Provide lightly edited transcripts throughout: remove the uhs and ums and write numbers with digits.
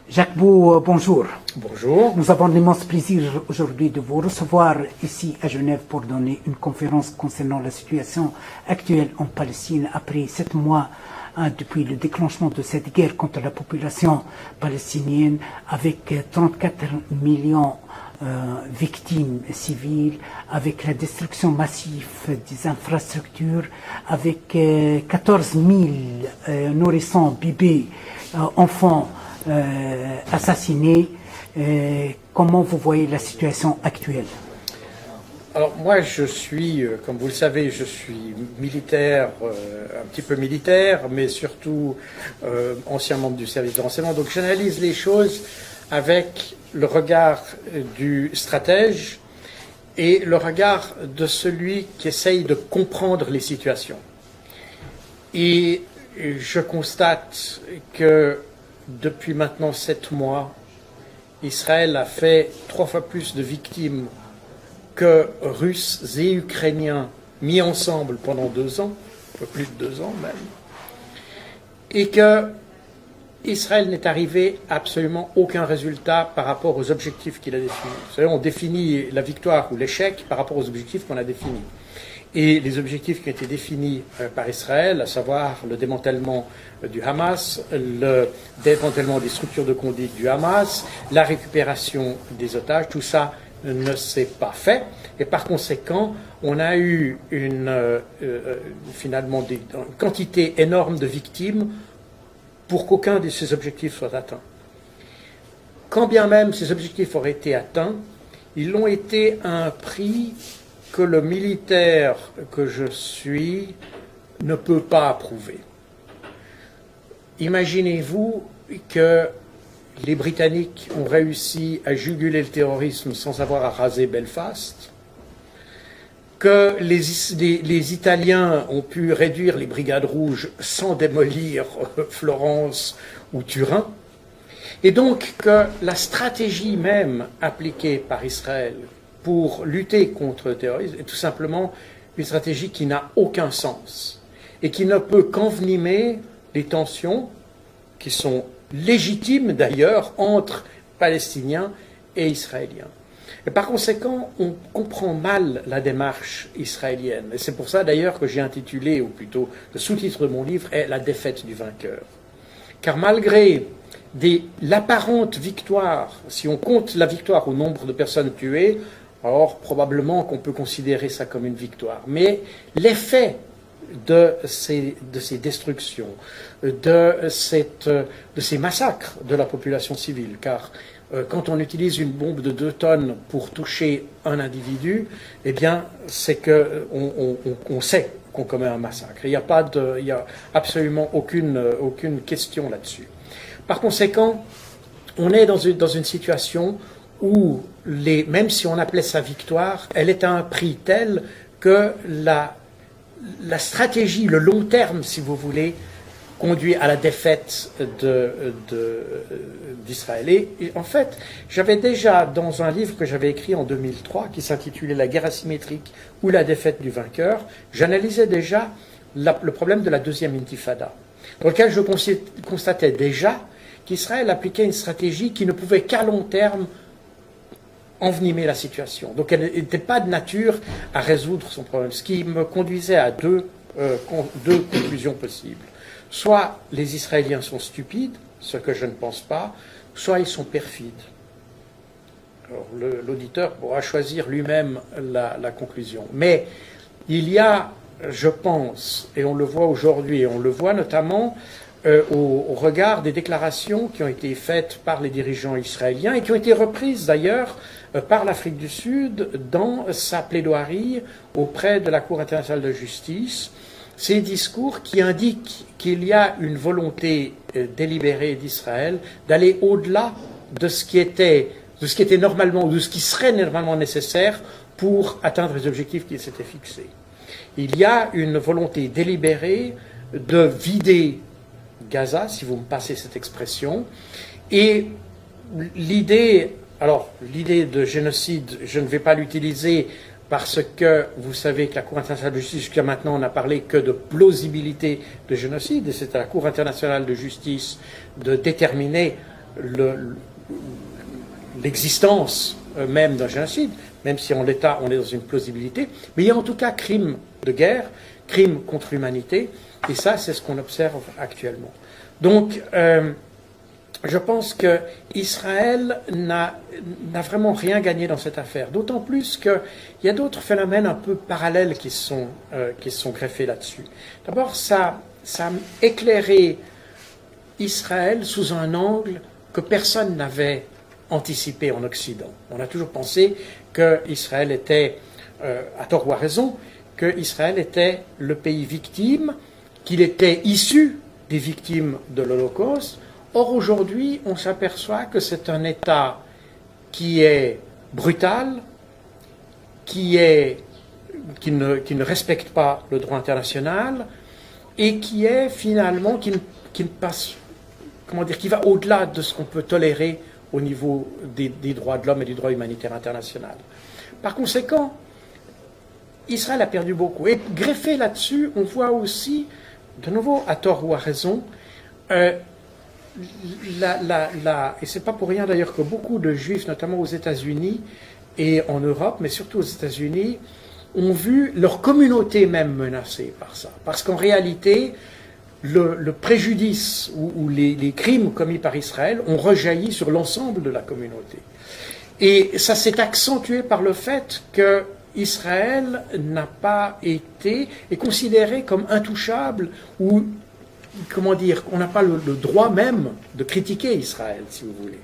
Jacques Beau, bonjour. Bonjour. Nous avons l'immense plaisir aujourd'hui de vous recevoir ici à Genève pour donner une conférence concernant la situation actuelle en Palestine après 7 mois depuis le déclenchement de cette guerre contre la population palestinienne avec 34 millions victimes civiles, avec la destruction massive des infrastructures, avec 14 000 nourrissons, bébés, enfants assassinés. Comment vous voyez la situation actuelle? Alors moi je suis, comme vous le savez, je suis militaire, un petit peu militaire, mais surtout ancien membre du service de renseignement. Donc j'analyse les choses avec le regard du stratège et le regard de celui qui essaye de comprendre les situations. Et je constate que depuis maintenant 7 mois, Israël a fait 3 fois plus de victimes que Russes et Ukrainiens mis ensemble pendant 2 ans, un peu plus de 2 ans même, et que Israël n'est arrivé à absolument aucun résultat par rapport aux objectifs qu'il a définis. Vous savez, on définit la victoire ou l'échec par rapport aux objectifs qu'on a définis. Et les objectifs qui ont été définis par Israël, à savoir le démantèlement du Hamas, le démantèlement des structures de conduite du Hamas, la récupération des otages, tout ça ne s'est pas fait. Et par conséquent, on a eu finalement une quantité énorme de victimes pour qu'aucun de ces objectifs soit atteint. Quand bien même ces objectifs auraient été atteints, ils l'ont été à un prix que le militaire que je suis ne peut pas approuver. Imaginez-vous que les Britanniques ont réussi à juguler le terrorisme sans avoir à raser Belfast, que les Italiens ont pu réduire les brigades rouges sans démolir Florence ou Turin, et donc que la stratégie même appliquée par Israël pour lutter contre le terrorisme est tout simplement une stratégie qui n'a aucun sens et qui ne peut qu'envenimer les tensions qui sont légitimes d'ailleurs entre Palestiniens et Israéliens. Et par conséquent, on comprend mal la démarche israélienne. Et c'est pour ça d'ailleurs que j'ai intitulé, ou plutôt le sous-titre de mon livre est « La défaite du vainqueur ». Car malgré l'apparente victoire, si on compte la victoire au nombre de personnes tuées, alors probablement qu'on peut considérer ça comme une victoire. Mais l'effet de ces destructions, de ces massacres de la population civile, car quand on utilise une bombe de 2 tonnes pour toucher un individu, eh bien, c'est qu'on sait qu'on commet un massacre. Il n'y a absolument aucune question là-dessus. Par conséquent, on est dans une situation où, même si on appelait ça victoire, elle est à un prix tel que la stratégie, le long terme, si vous voulez, conduit à la défaite d'Israël. Et en fait, j'avais déjà, dans un livre que j'avais écrit en 2003, qui s'intitulait « La guerre asymétrique ou la défaite du vainqueur », j'analysais déjà le problème de la deuxième intifada, dans lequel je constatais déjà qu'Israël appliquait une stratégie qui ne pouvait qu'à long terme envenimer la situation. Donc elle n'était pas de nature à résoudre son problème, ce qui me conduisait à deux conclusions possibles. Soit les Israéliens sont stupides, ce que je ne pense pas, soit ils sont perfides. Alors l'auditeur pourra choisir lui-même la conclusion. Mais il y a, je pense, et on le voit aujourd'hui, et on le voit notamment au regard des déclarations qui ont été faites par les dirigeants israéliens et qui ont été reprises d'ailleurs par l'Afrique du Sud dans sa plaidoirie auprès de la Cour internationale de justice, ces discours qui indiquent qu'il y a une volonté délibérée d'Israël d'aller au-delà de ce qui était normalement, ou de ce qui serait normalement nécessaire pour atteindre les objectifs qui s'étaient fixés. Il y a une volonté délibérée de vider Gaza, si vous me passez cette expression, et l'idée de génocide, je ne vais pas l'utiliser parce que vous savez que la Cour internationale de justice, jusqu'à maintenant, n'a parlé que de plausibilité de génocide, et c'est à la Cour internationale de justice de déterminer l'existence même d'un génocide, même si en l'état on est dans une plausibilité, mais il y a en tout cas crime de guerre, crime contre l'humanité, et ça c'est ce qu'on observe actuellement. Donc je pense qu'Israël n'a vraiment rien gagné dans cette affaire, d'autant plus qu'il y a d'autres phénomènes un peu parallèles qui se sont greffés là-dessus. D'abord, ça a éclairé Israël sous un angle que personne n'avait anticipé en Occident. On a toujours pensé qu'Israël était, à tort ou à raison, qu'Israël était le pays victime, qu'il était issu des victimes de l'Holocauste. Or, aujourd'hui, on s'aperçoit que c'est un État qui est brutal, qui ne respecte pas le droit international et qui est finalement, qui ne passe, comment dire, qui va au-delà de ce qu'on peut tolérer au niveau des droits de l'homme et du droit humanitaire international. Par conséquent, Israël a perdu beaucoup. Et greffé là-dessus, on voit aussi, de nouveau, à tort ou à raison, et c'est pas pour rien d'ailleurs que beaucoup de Juifs, notamment aux États-Unis et en Europe, mais surtout aux États-Unis, ont vu leur communauté même menacée par ça. Parce qu'en réalité, le préjudice ou les crimes commis par Israël ont rejailli sur l'ensemble de la communauté. Et ça s'est accentué par le fait que Israël n'a pas été, est considéré comme intouchable ou, comment dire, on n'a pas le droit même de critiquer Israël, si vous voulez.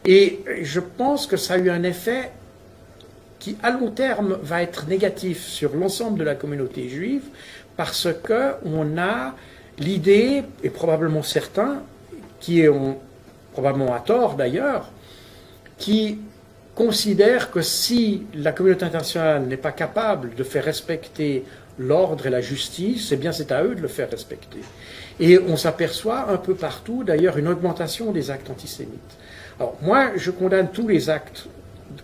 Et je pense que ça a eu un effet qui, à long terme, va être négatif sur l'ensemble de la communauté juive, parce qu'on a l'idée, et probablement certains, qui ont, probablement à tort d'ailleurs, qui considèrent que si la communauté internationale n'est pas capable de faire respecter l'ordre et la justice, eh bien c'est à eux de le faire respecter. Et on s'aperçoit un peu partout, d'ailleurs, une augmentation des actes antisémites. Alors moi, je condamne tous les actes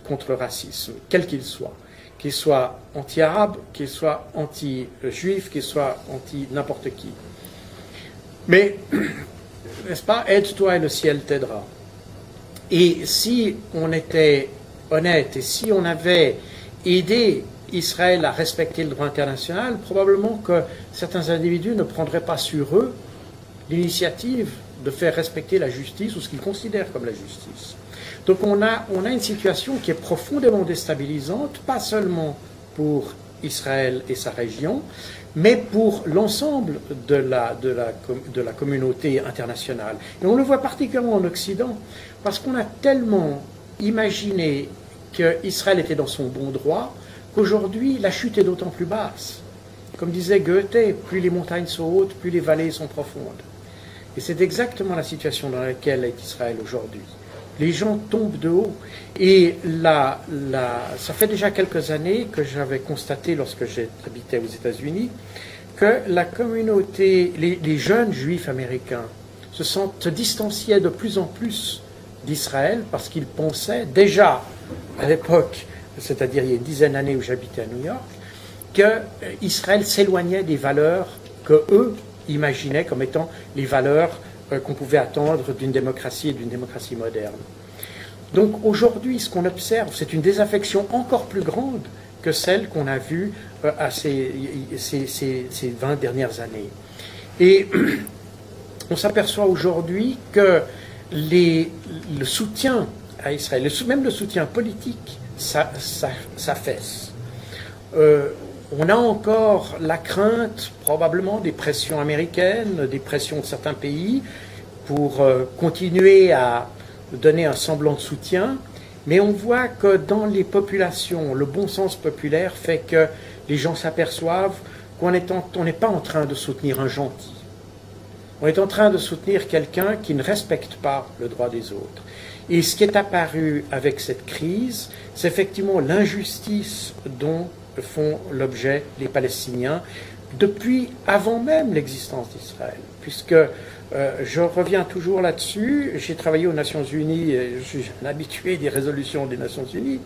contre le racisme, quels qu'ils soient anti-arabes, qu'ils soient anti-juifs, qu'ils soient anti-n'importe qui. Mais, n'est-ce pas, aide-toi et le ciel t'aidera. Et si on était honnête et si on avait aidé Israël à respecter le droit international, probablement que certains individus ne prendraient pas sur eux l'initiative de faire respecter la justice ou ce qu'ils considèrent comme la justice. Donc on a une situation qui est profondément déstabilisante, pas seulement pour Israël et sa région, mais pour l'ensemble de la communauté internationale. Et on le voit particulièrement en Occident, parce qu'on a tellement imaginé qu'Israël était dans son bon droit, qu'aujourd'hui, la chute est d'autant plus basse. Comme disait Goethe, plus les montagnes sont hautes, plus les vallées sont profondes. Et c'est exactement la situation dans laquelle est Israël aujourd'hui. Les gens tombent de haut. Et ça fait déjà quelques années que j'avais constaté, lorsque j'habitais aux États-Unis, que la communauté, les jeunes juifs américains se distanciaient de plus en plus d'Israël parce qu'ils pensaient déjà à l'époque, c'est-à-dire il y a une dizaine d'années où j'habitais à New York, qu'Israël s'éloignait des valeurs que eux imaginaient comme étant les valeurs qu'on pouvait attendre d'une démocratie et d'une démocratie moderne. Donc aujourd'hui, ce qu'on observe, c'est une désaffection encore plus grande que celle qu'on a vue à ces 20 dernières années. Et on s'aperçoit aujourd'hui que le soutien à Israël, même le soutien politique, s'affaisse. On a encore la crainte, probablement, des pressions américaines, des pressions de certains pays, pour continuer à donner un semblant de soutien, mais on voit que dans les populations, le bon sens populaire fait que les gens s'aperçoivent qu'on n'est pas en train de soutenir un gentil. On est en train de soutenir quelqu'un qui ne respecte pas le droit des autres. Et ce qui est apparu avec cette crise, c'est effectivement l'injustice dont font l'objet les Palestiniens depuis avant même l'existence d'Israël. Puisque je reviens toujours là-dessus, j'ai travaillé aux Nations Unies, et je suis un habitué des résolutions des Nations Unies.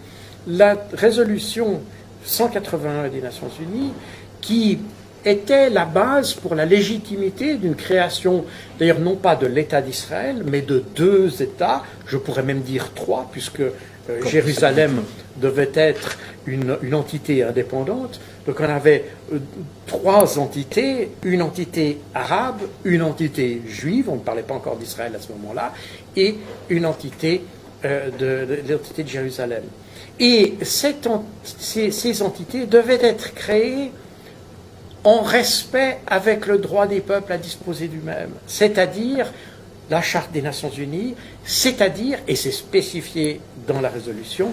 La résolution 181 des Nations Unies, qui était la base pour la légitimité d'une création, d'ailleurs non pas de l'État d'Israël, mais de 2 États, je pourrais même dire 3, puisque Jérusalem devait être une entité indépendante. Donc on avait 3 entités, une entité arabe, une entité juive, on ne parlait pas encore d'Israël à ce moment-là, et une entité l'entité de Jérusalem. Et ces entités devaient être créées en respect avec le droit des peuples à disposer d'eux-mêmes, c'est-à-dire la Charte des Nations Unies, c'est-à-dire, et c'est spécifié dans la résolution,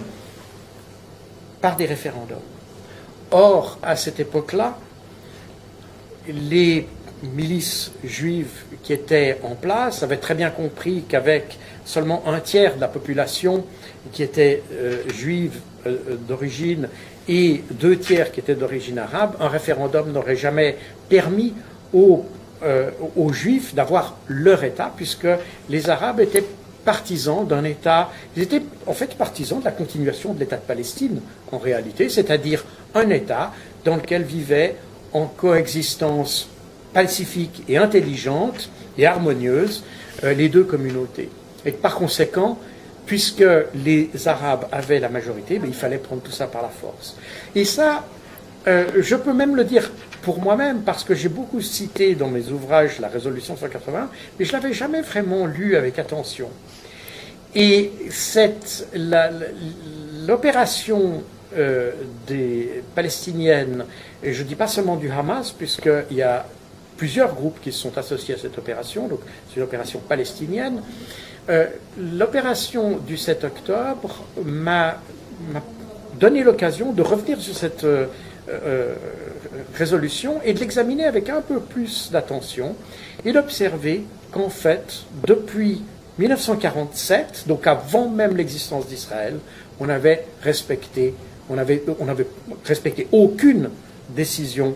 par des référendums. Or, à cette époque-là, les milices juives qui étaient en place avaient très bien compris qu'avec seulement 1/3 de la population qui était juive d'origine et 2/3 qui étaient d'origine arabe, un référendum n'aurait jamais permis aux Juifs d'avoir leur État, puisque les Arabes étaient partisans d'un État, ils étaient en fait partisans de la continuation de l'État de Palestine, en réalité, c'est-à-dire un État dans lequel vivaient en coexistence pacifique et intelligente et harmonieuse les 2 communautés. Et par conséquent, puisque les Arabes avaient la majorité, il fallait prendre tout ça par la force. Et ça, je peux même le dire pour moi-même, parce que j'ai beaucoup cité dans mes ouvrages la résolution 180, mais je ne l'avais jamais vraiment lu avec attention. Et l'opération des Palestiniennes, et je ne dis pas seulement du Hamas, puisqu'il y a plusieurs groupes qui se sont associés à cette opération, donc c'est une opération palestinienne. L'opération du 7 octobre m'a donné l'occasion de revenir sur cette résolution et de l'examiner avec un peu plus d'attention et d'observer qu'en fait, depuis 1947, donc avant même l'existence d'Israël, on avait respecté aucune décision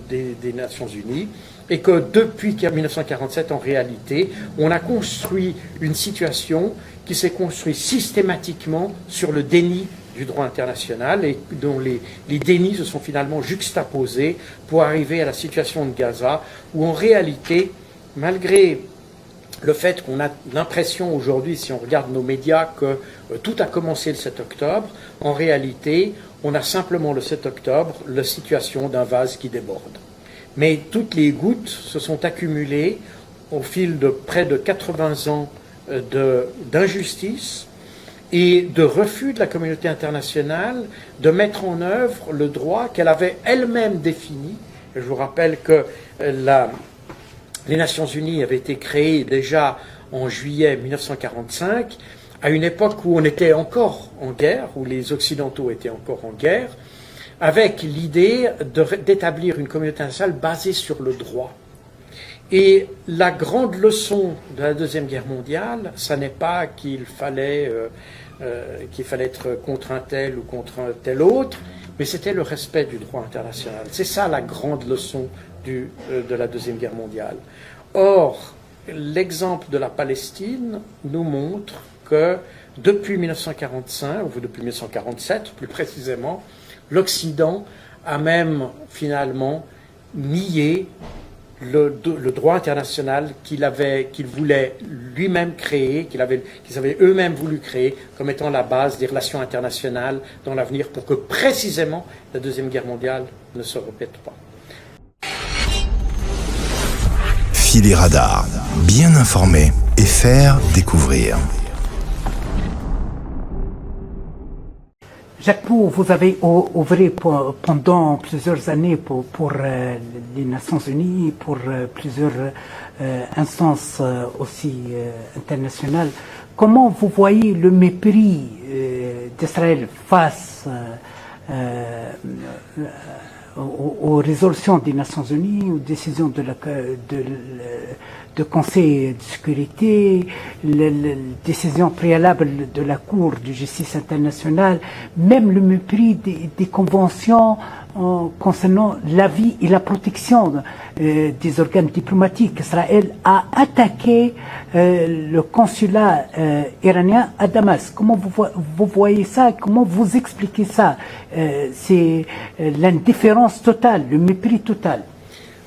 des Nations Unies, et que depuis 1947, en réalité, on a construit une situation qui s'est construite systématiquement sur le déni du droit international et dont les dénis se sont finalement juxtaposés pour arriver à la situation de Gaza, où en réalité, malgré le fait qu'on a l'impression aujourd'hui, si on regarde nos médias, que tout a commencé le 7 octobre, en réalité, on a simplement le 7 octobre la situation d'un vase qui déborde. Mais toutes les gouttes se sont accumulées au fil de près de 80 ans d'injustice et de refus de la communauté internationale de mettre en œuvre le droit qu'elle avait elle-même défini. Et je vous rappelle que les Nations Unies avaient été créées déjà en juillet 1945, à une époque où on était encore en guerre, où les Occidentaux étaient encore en guerre, avec l'idée d'établir une communauté internationale basée sur le droit. Et la grande leçon de la Deuxième Guerre mondiale, ça n'est pas qu'il fallait être contre un tel ou contre un tel autre, mais c'était le respect du droit international. C'est ça la grande leçon de la Deuxième Guerre mondiale. Or, l'exemple de la Palestine nous montre que depuis 1945, ou depuis 1947 plus précisément, l'Occident a même finalement nié le droit international qu'il voulait lui-même créer, qu'ils avaient eux-mêmes voulu créer comme étant la base des relations internationales dans l'avenir pour que précisément la Deuxième Guerre mondiale ne se répète pas. Filer radar, bien informer et faire découvrir. Jacques Pou, vous avez œuvré pendant plusieurs années pour les Nations Unies, pour plusieurs instances aussi internationales. Comment vous voyez le mépris d'Israël face aux résolutions des Nations Unies, aux décisions de de Conseil de sécurité, la décision préalable de la Cour de justice internationale, même le mépris des conventions concernant la vie et la protection des organes diplomatiques. Israël a attaqué le consulat iranien à Damas. Comment vous voyez ça? Comment vous expliquez ça? C'est l'indifférence totale, le mépris total.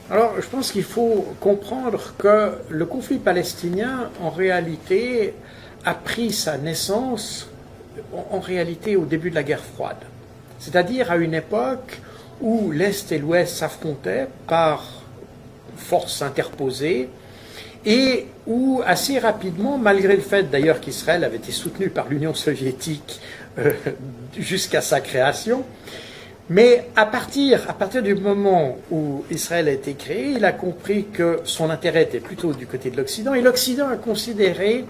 Alors, je pense qu'il faut comprendre que le conflit palestinien, en réalité, a pris sa naissance, en réalité, au début de la guerre froide. C'est-à-dire à une époque où l'Est et l'Ouest s'affrontaient par forces interposées et où, assez rapidement, malgré le fait d'ailleurs qu'Israël avait été soutenu par l'Union soviétique jusqu'à sa création, mais à partir du moment où Israël a été créé, il a compris que son intérêt était plutôt du côté de l'Occident, et l'Occident a considéré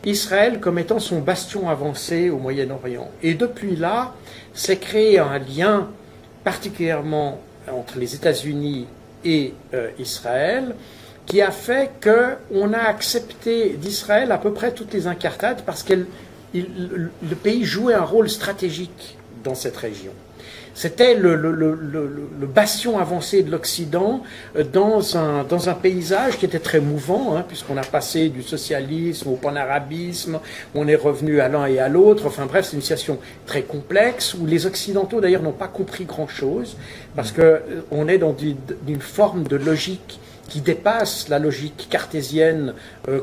Israël comme étant son bastion avancé au Moyen-Orient. Et depuis là, s'est créé un lien particulièrement entre les États-Unis et Israël, qui a fait qu'on a accepté d'Israël à peu près toutes les incartades parce que le pays jouait un rôle stratégique dans cette région. C'était le bastion avancé de l'Occident dans un paysage qui était très mouvant, hein, puisqu'on a passé du socialisme au panarabisme, on est revenu à l'un et à l'autre. Enfin bref, c'est une situation très complexe où les Occidentaux d'ailleurs n'ont pas compris grand-chose, parce qu'on est dans une forme de logique qui dépasse la logique cartésienne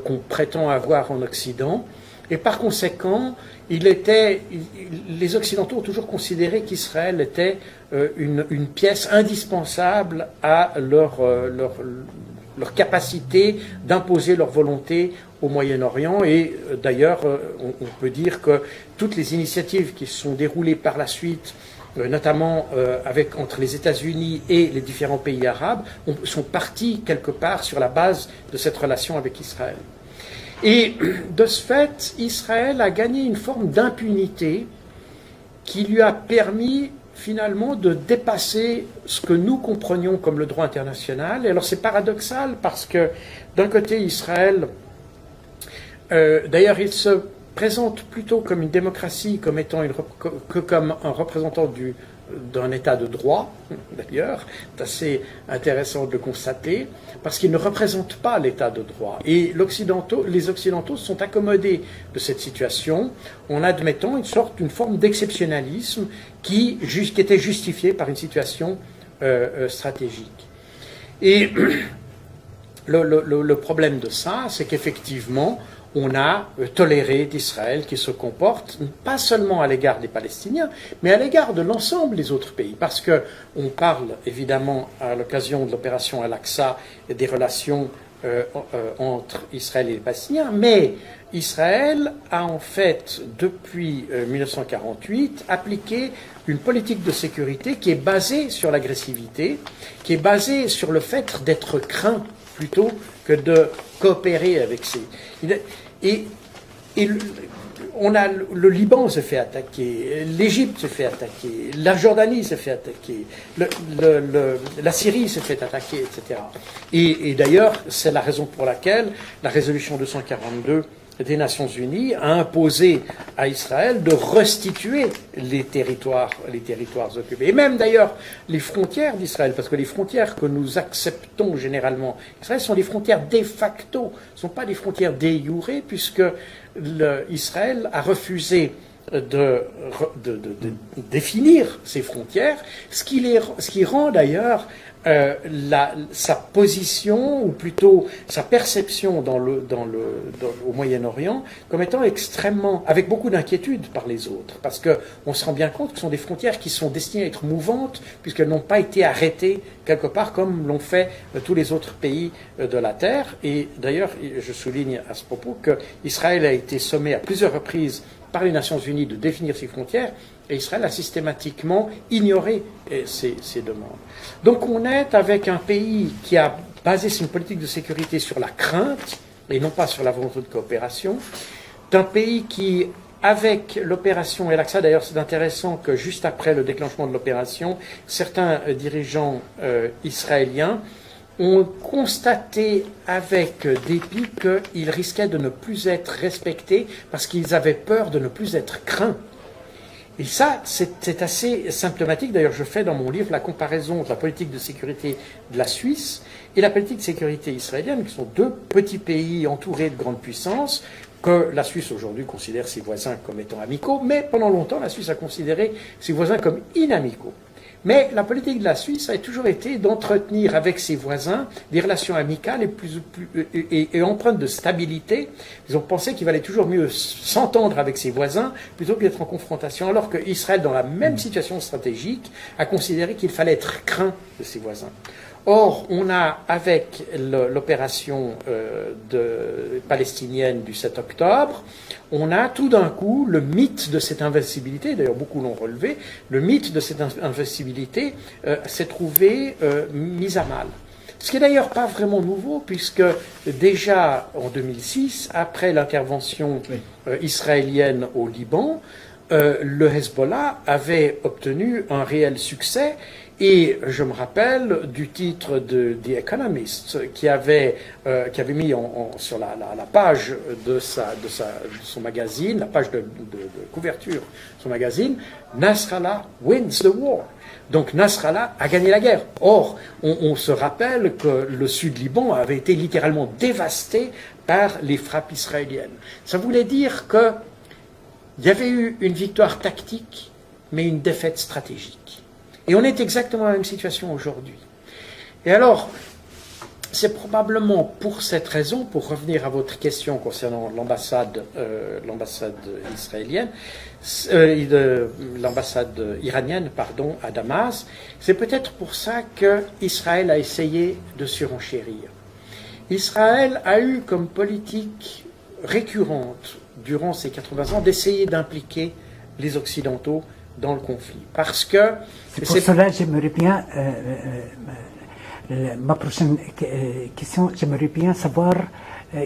qu'on prétend avoir en Occident. Et par conséquent, les Occidentaux ont toujours considéré qu'Israël était une pièce indispensable à leur capacité d'imposer leur volonté au Moyen-Orient. Et d'ailleurs, on peut dire que toutes les initiatives qui se sont déroulées par la suite, notamment entre les États-Unis et les différents pays arabes, sont parties quelque part sur la base de cette relation avec Israël. Et de ce fait, Israël a gagné une forme d'impunité qui lui a permis finalement de dépasser ce que nous comprenions comme le droit international. Et alors c'est paradoxal parce que d'un côté Israël, d'ailleurs il se présente plutôt comme une démocratie, comme un représentant d'un État de droit, d'ailleurs, c'est assez intéressant de le constater, parce qu'il ne représente pas l'État de droit. Et les Occidentaux se sont accommodés de cette situation en admettant une forme d'exceptionnalisme qui était justifiée par une situation stratégique. Et le problème de ça, c'est qu'effectivement, on a toléré d'Israël qui se comporte pas seulement à l'égard des Palestiniens, mais à l'égard de l'ensemble des autres pays. Parce qu'on parle évidemment à l'occasion de l'opération Al-Aqsa des relations entre Israël et les Palestiniens, mais Israël a en fait, depuis 1948, appliqué une politique de sécurité qui est basée sur l'agressivité, qui est basée sur le fait d'être craint plutôt que de coopérer avec ces... Et le Liban se fait attaquer, l'Égypte se fait attaquer, la Jordanie se fait attaquer, la Syrie se fait attaquer, etc. Et d'ailleurs, c'est la raison pour laquelle la résolution 242 des Nations Unies a imposé à Israël de restituer les territoires occupés. Et même d'ailleurs les frontières d'Israël, parce que les frontières que nous acceptons généralement Israël sont des frontières de facto, ne sont pas des frontières de jure, puisque Israël a refusé de définir ses frontières, ce qui rend d'ailleurs sa position, ou plutôt sa perception au Moyen-Orient, comme étant avec beaucoup d'inquiétude par les autres, parce qu'on se rend bien compte que ce sont des frontières qui sont destinées à être mouvantes, puisqu'elles n'ont pas été arrêtées quelque part comme l'ont fait tous les autres pays de la Terre. Et d'ailleurs, je souligne à ce propos qu'Israël a été sommé à plusieurs reprises par les Nations Unies de définir ses frontières, et Israël a systématiquement ignoré ces demandes. Donc on est avec un pays qui a basé une politique de sécurité sur la crainte, et non pas sur la volonté de coopération, d'un pays qui, avec l'opération Al-Aqsa, d'ailleurs c'est intéressant que juste après le déclenchement de l'opération, certains dirigeants israéliens ont constaté avec dépit qu'ils risquaient de ne plus être respectés parce qu'ils avaient peur de ne plus être craints. Et ça, c'est assez symptomatique. D'ailleurs, je fais dans mon livre la comparaison de la politique de sécurité de la Suisse et la politique de sécurité israélienne, qui sont deux petits pays entourés de grandes puissances, que la Suisse aujourd'hui considère ses voisins comme étant amicaux, mais pendant longtemps, la Suisse a considéré ses voisins comme inamicaux. Mais la politique de la Suisse a toujours été d'entretenir avec ses voisins des relations amicales et empreintes de stabilité. Ils ont pensé qu'il valait toujours mieux s'entendre avec ses voisins plutôt que d'être en confrontation, alors qu'Israël, dans la même situation stratégique, a considéré qu'il fallait être craint de ses voisins. Or, on a, avec l'opération palestinienne du 7 octobre, on a tout d'un coup le mythe de cette invincibilité, d'ailleurs beaucoup l'ont relevé, le mythe de cette invincibilité s'est trouvé mis à mal. Ce qui n'est d'ailleurs pas vraiment nouveau, puisque déjà en 2006, après l'intervention israélienne au Liban, le Hezbollah avait obtenu un réel succès. Et je me rappelle du titre de The Economist qui avait mis sur la page de son magazine, la page de couverture de son magazine, Nasrallah wins the war. Donc Nasrallah a gagné la guerre. Or, on se rappelle que le sud Liban avait été littéralement dévasté par les frappes israéliennes. Ça voulait dire qu'il y avait eu une victoire tactique, mais une défaite stratégique. Et on est exactement dans la même situation aujourd'hui. Et alors, c'est probablement pour cette raison, pour revenir à votre question concernant l'ambassade israélienne, l'ambassade iranienne, pardon, à Damas, c'est peut-être pour ça qu'Israël a essayé de surenchérir. Israël a eu comme politique récurrente durant ces 80 ans d'essayer d'impliquer les Occidentaux dans le conflit. Parce que... C'est pour cela que j'aimerais bien, ma prochaine question, j'aimerais bien savoir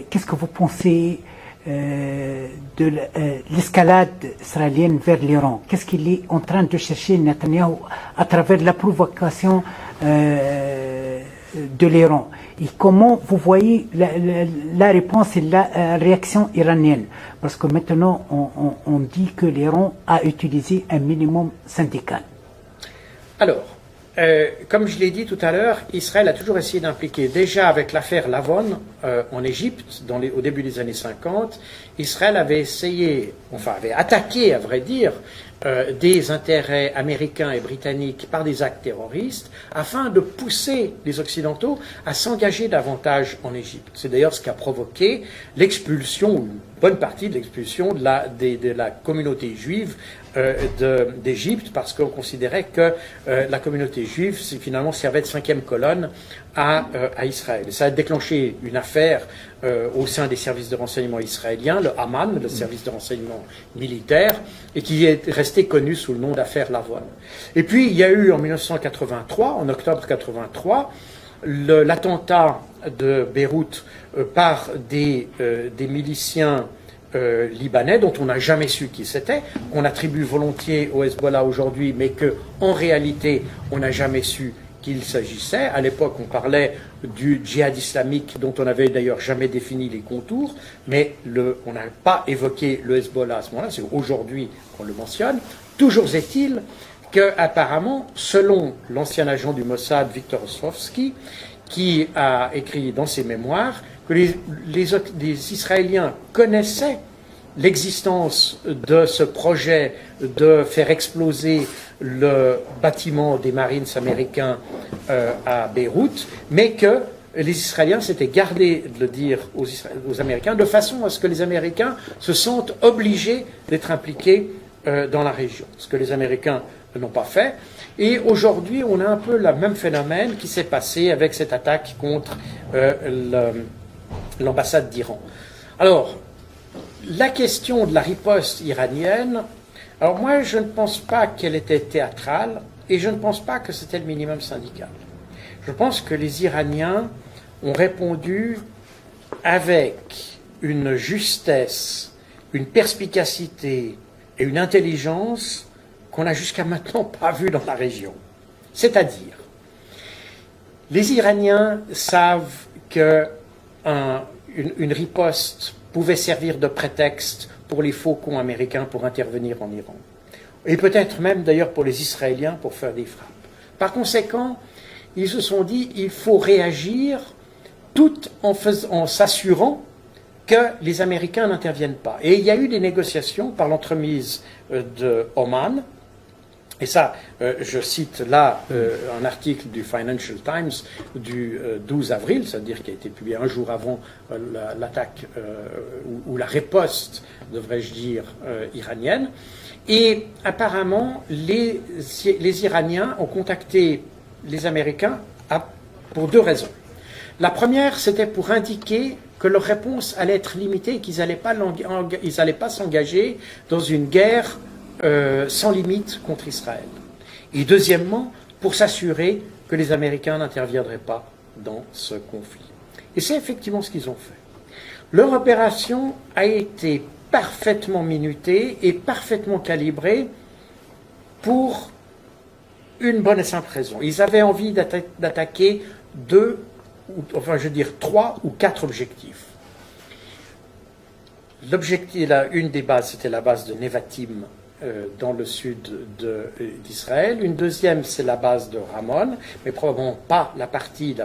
qu'est-ce que vous pensez de l'escalade israélienne vers l'Iran. Qu'est-ce qu'il est en train de chercher Netanyahou à travers la provocation de l'Iran? Et comment vous voyez la réponse et la réaction iranienne? Parce que maintenant, on dit que l'Iran a utilisé un minimum syndical. Alors, comme je l'ai dit tout à l'heure, Israël a toujours essayé d'impliquer, déjà avec l'affaire Lavon en Égypte, au début des années 50, Israël avait attaqué, à vrai dire, des intérêts américains et britanniques par des actes terroristes afin de pousser les Occidentaux à s'engager davantage en Égypte. C'est d'ailleurs ce qui a provoqué l'expulsion, ou une bonne partie de l'expulsion de la communauté juive d'Égypte, parce qu'on considérait que la communauté juive finalement servait de cinquième colonne à Israël. Et ça a déclenché une affaire au sein des services de renseignement israéliens, le Haman, le service de renseignement militaire, et qui est resté connu sous le nom d'affaire Lavon. Et puis il y a eu en 1983, en octobre 1983, l'attentat de Beyrouth par des miliciens libanais dont on n'a jamais su qui c'était, qu'on attribue volontiers au Hezbollah aujourd'hui, mais qu'en réalité on n'a jamais su qu'il s'agissait. À l'époque, on parlait du djihad islamique dont on n'avait d'ailleurs jamais défini les contours, mais on n'a pas évoqué le Hezbollah à ce moment-là, c'est aujourd'hui qu'on le mentionne. Toujours est-il qu'apparemment, selon l'ancien agent du Mossad, Victor Ostrovsky, qui a écrit dans ses mémoires que les Israéliens connaissaient l'existence de ce projet de faire exploser le bâtiment des Marines américains à Beyrouth, mais que les Israéliens s'étaient gardés de le dire aux Américains, de façon à ce que les Américains se sentent obligés d'être impliqués dans la région, ce que les Américains n'ont pas fait. Et aujourd'hui, on a un peu le même phénomène qui s'est passé avec cette attaque contre l'ambassade d'Iran. Alors, la question de la riposte iranienne, alors moi je ne pense pas qu'elle était théâtrale et je ne pense pas que c'était le minimum syndical. Je pense que les Iraniens ont répondu avec une justesse, une perspicacité et une intelligence qu'on n'a jusqu'à maintenant pas vu dans la région. C'est-à-dire, Les Iraniens savent que une riposte pouvait servir de prétexte pour les faucons américains pour intervenir en Iran. Et peut-être même d'ailleurs pour les Israéliens pour faire des frappes. Par conséquent, ils se sont dit il faut réagir tout en s'assurant que les Américains n'interviennent pas. Et il y a eu des négociations par l'entremise de Oman. Et ça, je cite là un article du Financial Times du 12 avril, c'est-à-dire qui a été publié un jour avant l'attaque ou la riposte, devrais-je dire, iranienne. Et apparemment, les Iraniens ont contacté les Américains pour deux raisons. La première, c'était pour indiquer que leur réponse allait être limitée et qu'ils n'allaient pas s'engager dans une guerre sans limite contre Israël. Et deuxièmement, pour s'assurer que les Américains n'interviendraient pas dans ce conflit. Et c'est effectivement ce qu'ils ont fait. Leur opération a été parfaitement minutée et parfaitement calibrée pour une bonne et simple raison. Ils avaient envie d'attaquer trois ou quatre objectifs. L'objectif, une des bases, c'était la base de Nevatim, dans le sud d'Israël. Une deuxième, c'est la base de Ramon, mais probablement pas la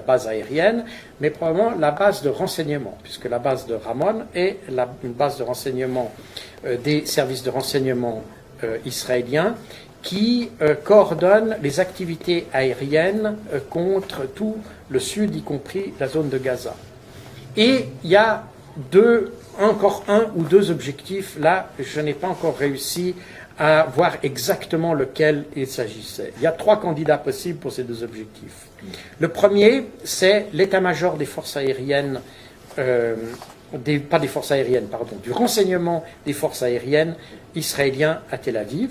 base aérienne, mais probablement la base de renseignement, puisque la base de Ramon est une base de renseignement des services de renseignement israéliens qui coordonne les activités aériennes contre tout le sud, y compris la zone de Gaza. Et il y a encore un ou deux objectifs. Là, je n'ai pas encore réussi à voir exactement lequel il s'agissait. Il y a trois candidats possibles pour ces deux objectifs. Le premier, c'est l'état-major des forces aériennes, du renseignement des forces aériennes israéliens à Tel Aviv.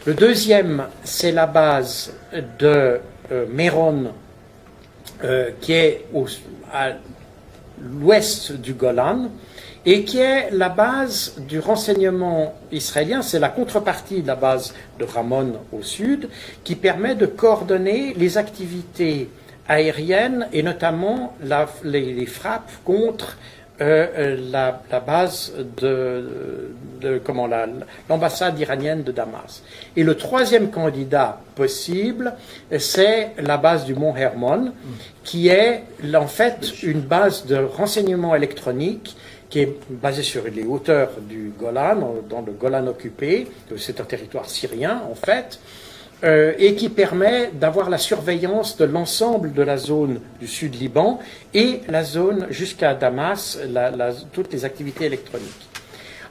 Le deuxième, c'est la base de Méron, qui est à l'ouest du Golan, et qui est la base du renseignement israélien, c'est la contrepartie de la base de Ramon au sud, qui permet de coordonner les activités aériennes et notamment les frappes contre la base l'ambassade iranienne de Damas. Et le troisième candidat possible, c'est la base du mont Hermon, qui est en fait une base de renseignement électronique qui est basée sur les hauteurs du Golan, dans le Golan occupé, c'est un territoire syrien en fait, et qui permet d'avoir la surveillance de l'ensemble de la zone du sud Liban et la zone jusqu'à Damas, toutes les activités électroniques.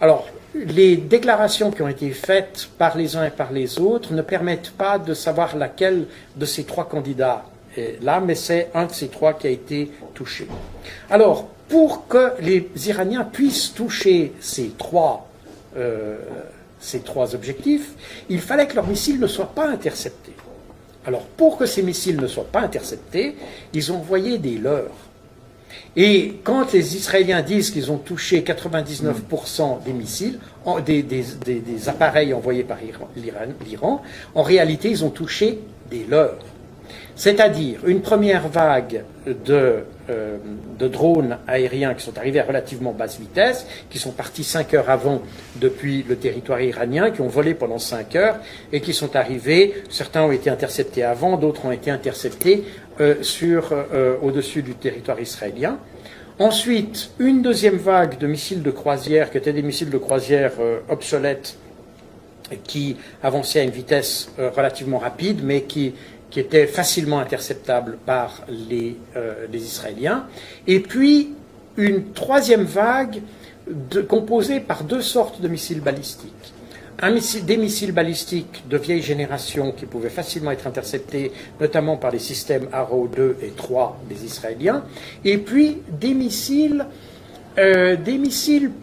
Alors, les déclarations qui ont été faites par les uns et par les autres ne permettent pas de savoir laquelle de ces trois candidats est là, mais c'est un de ces trois qui a été touché. Alors, pour que les Iraniens puissent toucher ces trois objectifs, il fallait que leurs missiles ne soient pas interceptés. Alors, pour que ces missiles ne soient pas interceptés, ils ont envoyé des leurres. Et quand les Israéliens disent qu'ils ont touché 99% des missiles, des appareils envoyés par l'Iran, en réalité, ils ont touché des leurres. C'est-à-dire une première vague de drones aériens qui sont arrivés à relativement basse vitesse, qui sont partis 5 heures avant depuis le territoire iranien, qui ont volé pendant 5 heures et qui sont arrivés, certains ont été interceptés avant, d'autres ont été interceptés au-dessus du territoire israélien. Ensuite, une deuxième vague de missiles de croisière, qui étaient des missiles de croisière obsolètes, qui avançaient à une vitesse relativement rapide, mais qui était facilement interceptable par les Israéliens. Et puis, une troisième vague composée par deux sortes de missiles balistiques. Des missiles balistiques de vieille génération qui pouvaient facilement être interceptés, notamment par les systèmes Arrow 2 et 3 des Israéliens, et puis des missiles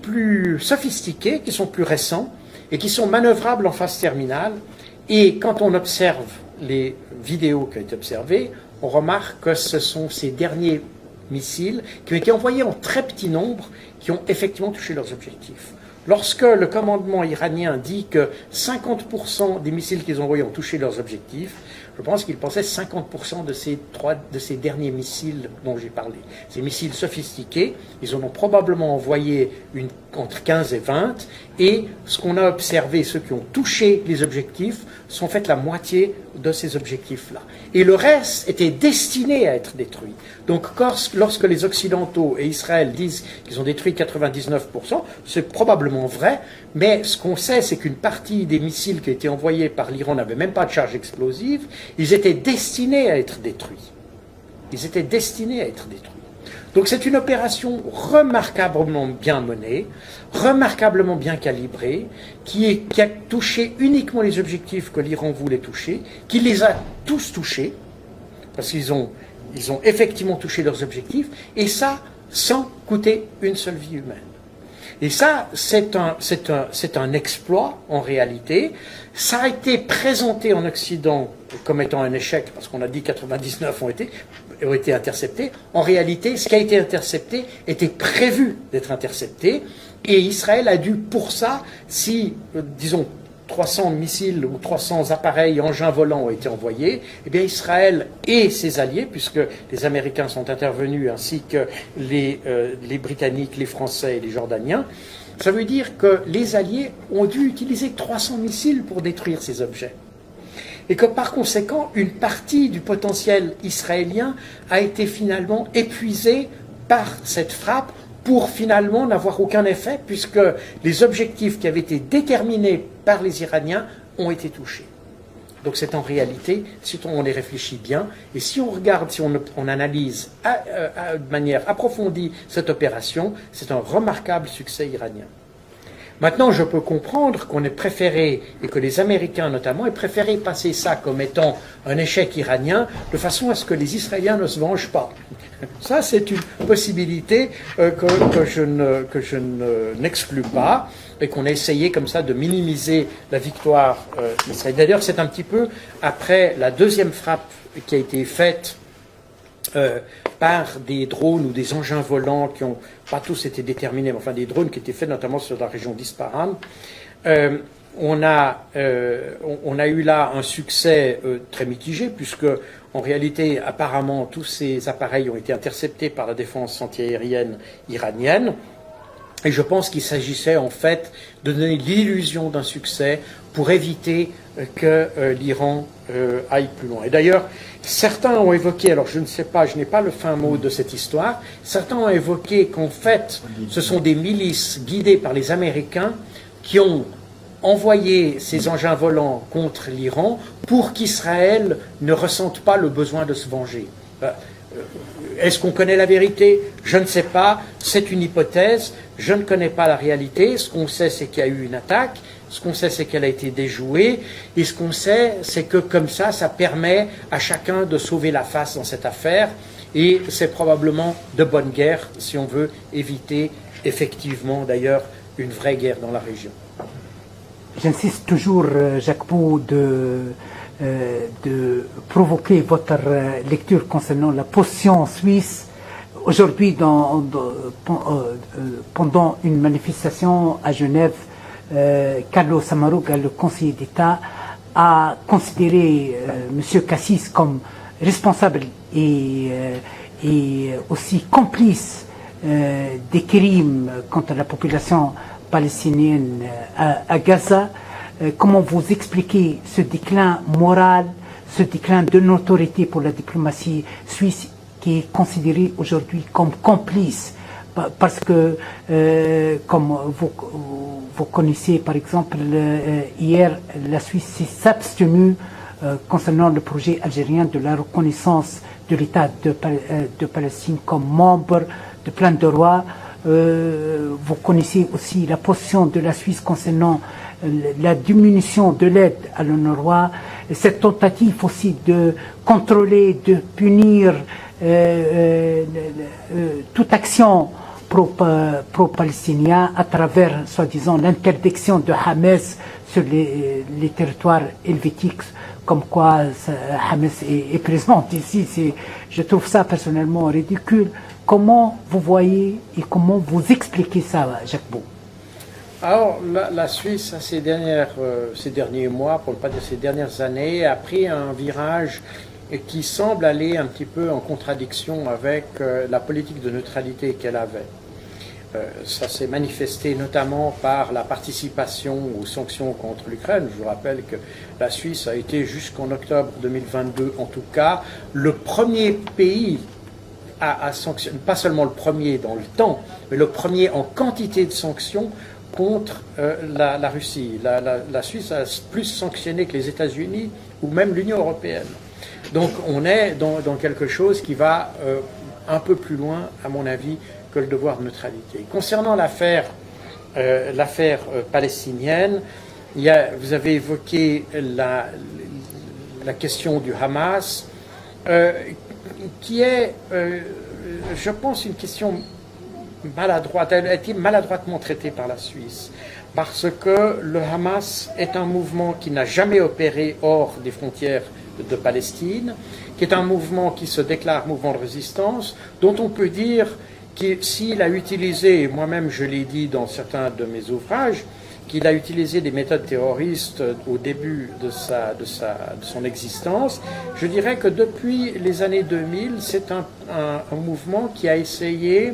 plus sophistiqués, qui sont plus récents, et qui sont manœuvrables en phase terminale. Et quand on observe les vidéos qui ont été observées, on remarque que ce sont ces derniers missiles qui ont été envoyés en très petit nombre qui ont effectivement touché leurs objectifs. Lorsque le commandement iranien dit que 50% des missiles qu'ils ont envoyés ont touché leurs objectifs, je pense qu'ils pensaient 50% de ces derniers missiles dont j'ai parlé. Ces missiles sophistiqués, ils en ont probablement envoyé entre 15 et 20, et ce qu'on a observé, ceux qui ont touché les objectifs, sont faits la moitié de ces objectifs-là. Et le reste était destiné à être détruit. Donc lorsque les Occidentaux et Israël disent qu'ils ont détruit 99%, c'est probablement vrai, mais ce qu'on sait, c'est qu'une partie des missiles qui ont été envoyés par l'Iran n'avaient même pas de charge explosive, ils étaient destinés à être détruits. Ils étaient destinés à être détruits. Donc c'est une opération remarquablement bien menée, remarquablement bien calibrée, qui a touché uniquement les objectifs que l'Iran voulait toucher, qui les a tous touchés, parce qu'ils ont effectivement touché leurs objectifs, et ça sans coûter une seule vie humaine. Et ça, c'est un exploit en réalité. Ça a été présenté en Occident comme étant un échec, parce qu'on a dit 99 ont été interceptés. En réalité, ce qui a été intercepté était prévu d'être intercepté, et Israël a dû, pour ça, si, disons, 300 missiles ou 300 appareils, engins volants ont été envoyés, eh bien Israël et ses alliés, puisque les Américains sont intervenus ainsi que les Britanniques, les Français et les Jordaniens, ça veut dire que les alliés ont dû utiliser 300 missiles pour détruire ces objets. Et que par conséquent, une partie du potentiel israélien a été finalement épuisée par cette frappe, pour finalement n'avoir aucun effet, puisque les objectifs qui avaient été déterminés par les Iraniens ont été touchés. Donc c'est en réalité, si on y réfléchit bien, et si on regarde, si on analyse de manière approfondie cette opération, c'est un remarquable succès iranien. Maintenant, je peux comprendre qu'on ait préféré, et que les Américains notamment, aient préféré passer ça comme étant un échec iranien, de façon à ce que les Israéliens ne se vengent pas. Ça, c'est une possibilité que je n'exclus pas, et qu'on a essayé comme ça de minimiser la victoire israélienne. D'ailleurs, c'est un petit peu après la deuxième frappe qui a été faite par des drones ou des engins volants qui n'ont pas tous été déterminés, mais enfin des drones qui étaient faits notamment sur la région d'Ispahan. On a eu là un succès très mitigé, puisque en réalité, apparemment, tous ces appareils ont été interceptés par la défense antiaérienne iranienne. Et je pense qu'il s'agissait en fait de donner l'illusion d'un succès pour éviter que l'Iran aille plus loin. Et d'ailleurs, certains ont évoqué, alors je ne sais pas, je n'ai pas le fin mot de cette histoire, certains ont évoqué qu'en fait, ce sont des milices guidées par les Américains qui ont envoyé ces engins volants contre l'Iran pour qu'Israël ne ressente pas le besoin de se venger. Est-ce qu'on connaît la vérité? Je ne sais pas, c'est une hypothèse, je ne connais pas la réalité. Ce qu'on sait, c'est qu'il y a eu une attaque, ce qu'on sait, c'est qu'elle a été déjouée, et ce qu'on sait, c'est que comme ça permet à chacun de sauver la face dans cette affaire, et c'est probablement de bonne guerre si on veut éviter effectivement d'ailleurs une vraie guerre dans la région. J'insiste toujours, Jacques Bou, de provoquer votre lecture concernant la position suisse. Aujourd'hui, pendant une manifestation à Genève, Carlos Samaruga, le conseiller d'État, a considéré M. Cassis comme responsable et aussi complice des crimes contre la population palestinienne à Gaza. Comment vous expliquez ce déclin moral, ce déclin de notoriété pour la diplomatie suisse qui est considérée aujourd'hui comme complice? Parce que, comme vous connaissez par exemple, hier, la Suisse s'est abstenue concernant le projet algérien de la reconnaissance de l'État de Palestine comme membre de plein de droits. Vous connaissez aussi la position de la Suisse concernant la diminution de l'aide à l'UNRWA, cette tentative aussi de contrôler, de punir toute action pro-palestinien à travers, soi-disant, l'interdiction de Hamas sur les territoires helvétiques, comme quoi Hamas est présente ici. Je trouve ça personnellement ridicule. Comment vous voyez et comment vous expliquez ça, Jacques Bou? Alors, la Suisse, ces derniers mois, pour ne pas dire ces dernières années, a pris un virage qui semble aller un petit peu en contradiction avec la politique de neutralité qu'elle avait. Ça s'est manifesté notamment par la participation aux sanctions contre l'Ukraine. Je vous rappelle que la Suisse a été jusqu'en octobre 2022, en tout cas, le premier pays à sanctionner, pas seulement le premier dans le temps, mais le premier en quantité de sanctions contre la Russie. La Suisse a plus sanctionné que les États-Unis ou même l'Union européenne. Donc on est dans quelque chose qui va un peu plus loin, à mon avis, que le devoir de neutralité. Concernant l'affaire palestinienne, vous avez évoqué la question du Hamas, qui est, je pense, une question maladroite. Elle a été maladroitement traitée par la Suisse, parce que le Hamas est un mouvement qui n'a jamais opéré hors des frontières de Palestine, qui est un mouvement qui se déclare mouvement de résistance, dont on peut dire que s'il a utilisé, moi-même je l'ai dit dans certains de mes ouvrages, qu'il a utilisé des méthodes terroristes au début de son existence, je dirais que depuis les années 2000, c'est un mouvement qui a essayé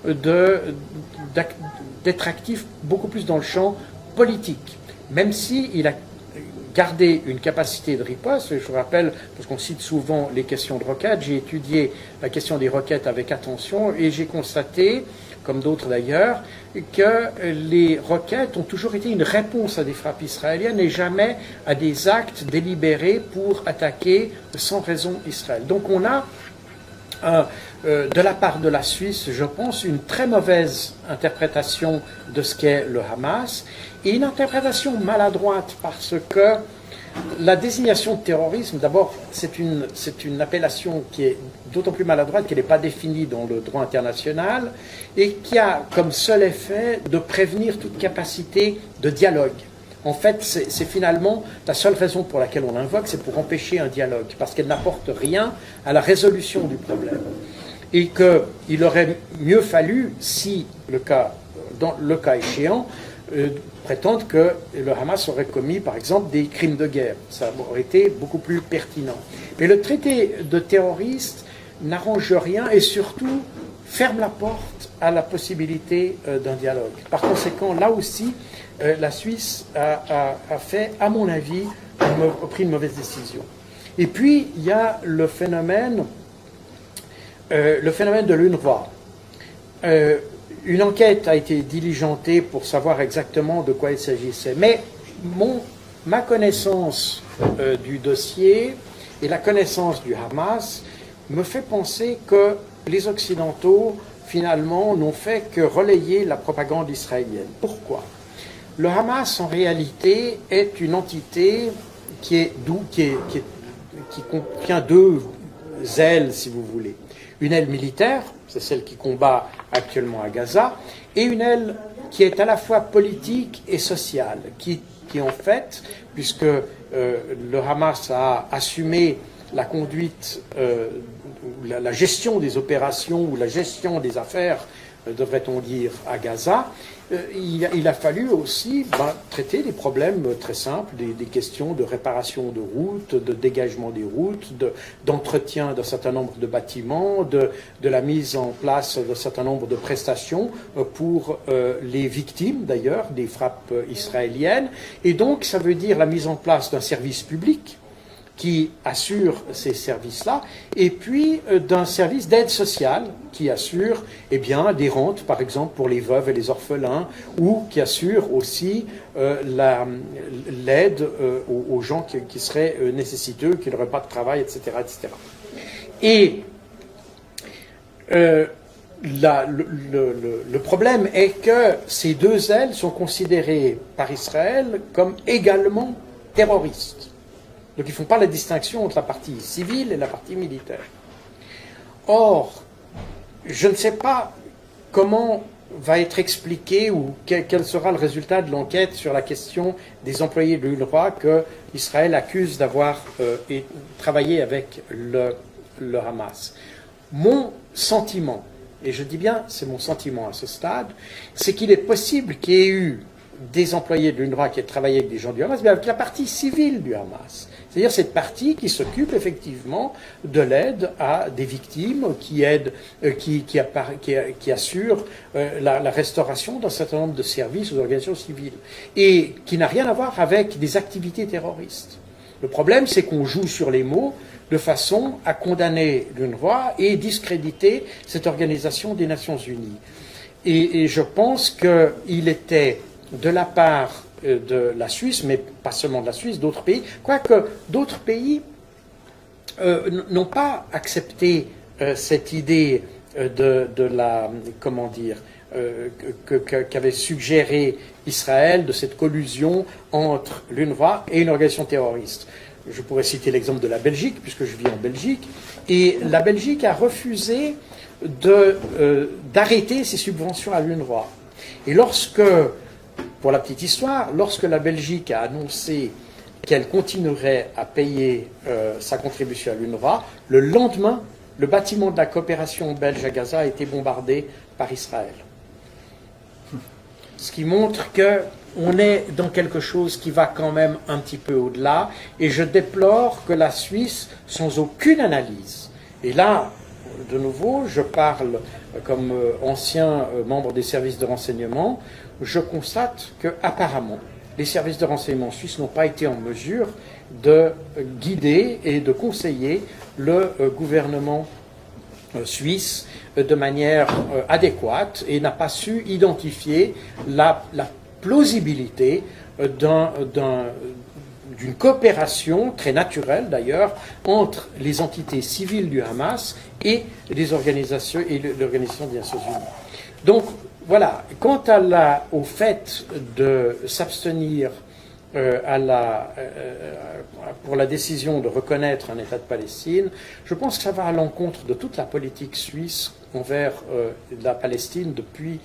d'être actif beaucoup plus dans le champ politique, même s'il a gardé une capacité de riposte. Je vous rappelle, parce qu'on cite souvent les questions de roquettes, j'ai étudié la question des roquettes avec attention et j'ai constaté, comme d'autres d'ailleurs, que les roquettes ont toujours été une réponse à des frappes israéliennes et jamais à des actes délibérés pour attaquer sans raison Israël. Donc on a de la part de la Suisse, je pense, une très mauvaise interprétation de ce qu'est le Hamas, et une interprétation maladroite, parce que la désignation de terrorisme, d'abord, c'est une appellation qui est d'autant plus maladroite qu'elle n'est pas définie dans le droit international, et qui a comme seul effet de prévenir toute capacité de dialogue. En fait, c'est finalement la seule raison pour laquelle on l'invoque, c'est pour empêcher un dialogue, parce qu'elle n'apporte rien à la résolution du problème. Et qu'il aurait mieux fallu, si dans le cas échéant, prétendre que le Hamas aurait commis, par exemple, des crimes de guerre. Ça aurait été beaucoup plus pertinent. Mais le traité de terroriste n'arrange rien et surtout ferme la porte à la possibilité d'un dialogue. Par conséquent, là aussi, la Suisse a fait, à mon avis, pris une mauvaise décision. Et puis, il y a le phénomène de l'UNRWA. Une enquête a été diligentée pour savoir exactement de quoi il s'agissait. Mais ma connaissance du dossier et la connaissance du Hamas me fait penser que les Occidentaux, finalement, n'ont fait que relayer la propagande israélienne. Pourquoi ? Le Hamas, en réalité, est une entité qui contient deux ailes, si vous voulez. Une aile militaire, c'est celle qui combat actuellement à Gaza, et une aile qui est à la fois politique et sociale, qui en fait, puisque le Hamas a assumé la conduite, la gestion des opérations ou la gestion des affaires, devrait-on dire, à Gaza, il a fallu aussi traiter des problèmes très simples, des questions de réparation de routes, de dégagement des routes, d'entretien d'un certain nombre de bâtiments, de la mise en place d'un certain nombre de prestations pour les victimes, d'ailleurs, des frappes israéliennes. Et donc, ça veut dire la mise en place d'un service public qui assure ces services-là, et puis d'un service d'aide sociale qui assure des rentes, par exemple, pour les veuves et les orphelins, ou qui assure aussi l'aide aux gens qui seraient nécessiteux, qui n'auraient pas de travail, etc. etc. Et le problème est que ces deux ailes sont considérées par Israël comme également terroristes. Donc ils ne font pas la distinction entre la partie civile et la partie militaire. Or, je ne sais pas comment va être expliqué ou quel sera le résultat de l'enquête sur la question des employés de l'UNRWA que Israël accuse d'avoir travaillé avec le Hamas. Mon sentiment, et je dis bien c'est mon sentiment à ce stade, c'est qu'il est possible qu'il y ait eu des employés de l'UNRWA qui travaillaient avec des gens du Hamas, mais avec la partie civile du Hamas. C'est-à-dire cette partie qui s'occupe effectivement de l'aide à des victimes, qui assure la restauration d'un certain nombre de services aux organisations civiles, et qui n'a rien à voir avec des activités terroristes. Le problème, c'est qu'on joue sur les mots de façon à condamner l'UNRWA et discréditer cette organisation des Nations Unies. Et je pense qu'il était de la part de la Suisse, mais pas seulement de la Suisse, d'autres pays, quoique d'autres pays n'ont pas accepté cette idée qu'avait suggéré Israël de cette collusion entre l'UNRWA et une organisation terroriste. Je pourrais citer l'exemple de la Belgique, puisque je vis en Belgique, et la Belgique a refusé d'arrêter ses subventions à l'UNRWA. Et pour la petite histoire, lorsque la Belgique a annoncé qu'elle continuerait à payer sa contribution à l'UNRWA, le lendemain, le bâtiment de la coopération belge à Gaza a été bombardé par Israël. Ce qui montre qu'on est dans quelque chose qui va quand même un petit peu au-delà, et je déplore que la Suisse, sans aucune analyse, et là, de nouveau, je parle comme ancien membre des services de renseignement, je constate qu'apparemment, les services de renseignement suisses n'ont pas été en mesure de guider et de conseiller le gouvernement suisse de manière adéquate et n'a pas su identifier la plausibilité d'une coopération très naturelle d'ailleurs entre les entités civiles du Hamas et les organisations et l'Organisation des Nations Unies. Donc voilà, quant au fait de s'abstenir pour la décision de reconnaître un État de Palestine, je pense que ça va à l'encontre de toute la politique suisse envers la Palestine depuis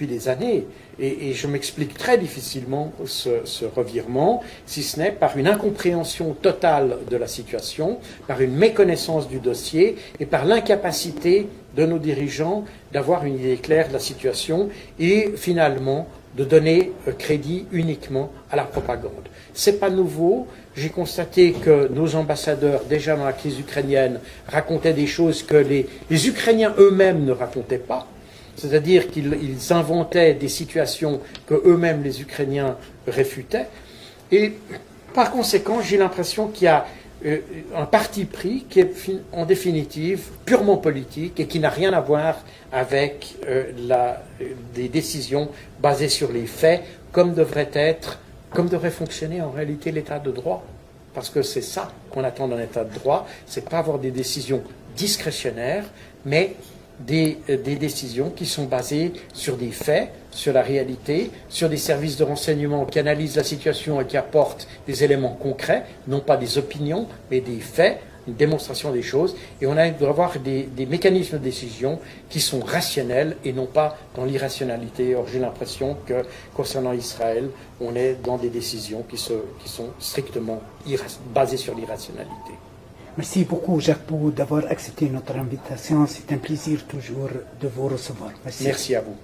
des années. Et je m'explique très difficilement ce revirement, si ce n'est par une incompréhension totale de la situation, par une méconnaissance du dossier et par l'incapacité de nos dirigeants d'avoir une idée claire de la situation et finalement de donner crédit uniquement à la propagande. C'est pas nouveau. J'ai constaté que nos ambassadeurs, déjà dans la crise ukrainienne, racontaient des choses que les Ukrainiens eux-mêmes ne racontaient pas. C'est-à-dire qu'ils inventaient des situations que eux-mêmes, les Ukrainiens, réfutaient. Et par conséquent, j'ai l'impression qu'il y a un parti pris qui est en définitive purement politique et qui n'a rien à voir avec des décisions basées sur les faits, comme devrait fonctionner en réalité l'état de droit. Parce que c'est ça qu'on attend d'un état de droit, c'est pas avoir des décisions discrétionnaires, mais des décisions qui sont basées sur des faits, sur la réalité, sur des services de renseignement qui analysent la situation et qui apportent des éléments concrets, non pas des opinions, mais des faits, une démonstration des choses. Et on doit avoir des mécanismes de décision qui sont rationnels et non pas dans l'irrationalité. Or, j'ai l'impression que, concernant Israël, on est dans des décisions qui sont strictement basées sur l'irrationalité. Merci beaucoup, Jacques Bou, d'avoir accepté notre invitation. C'est un plaisir toujours de vous recevoir. Merci. Merci à vous.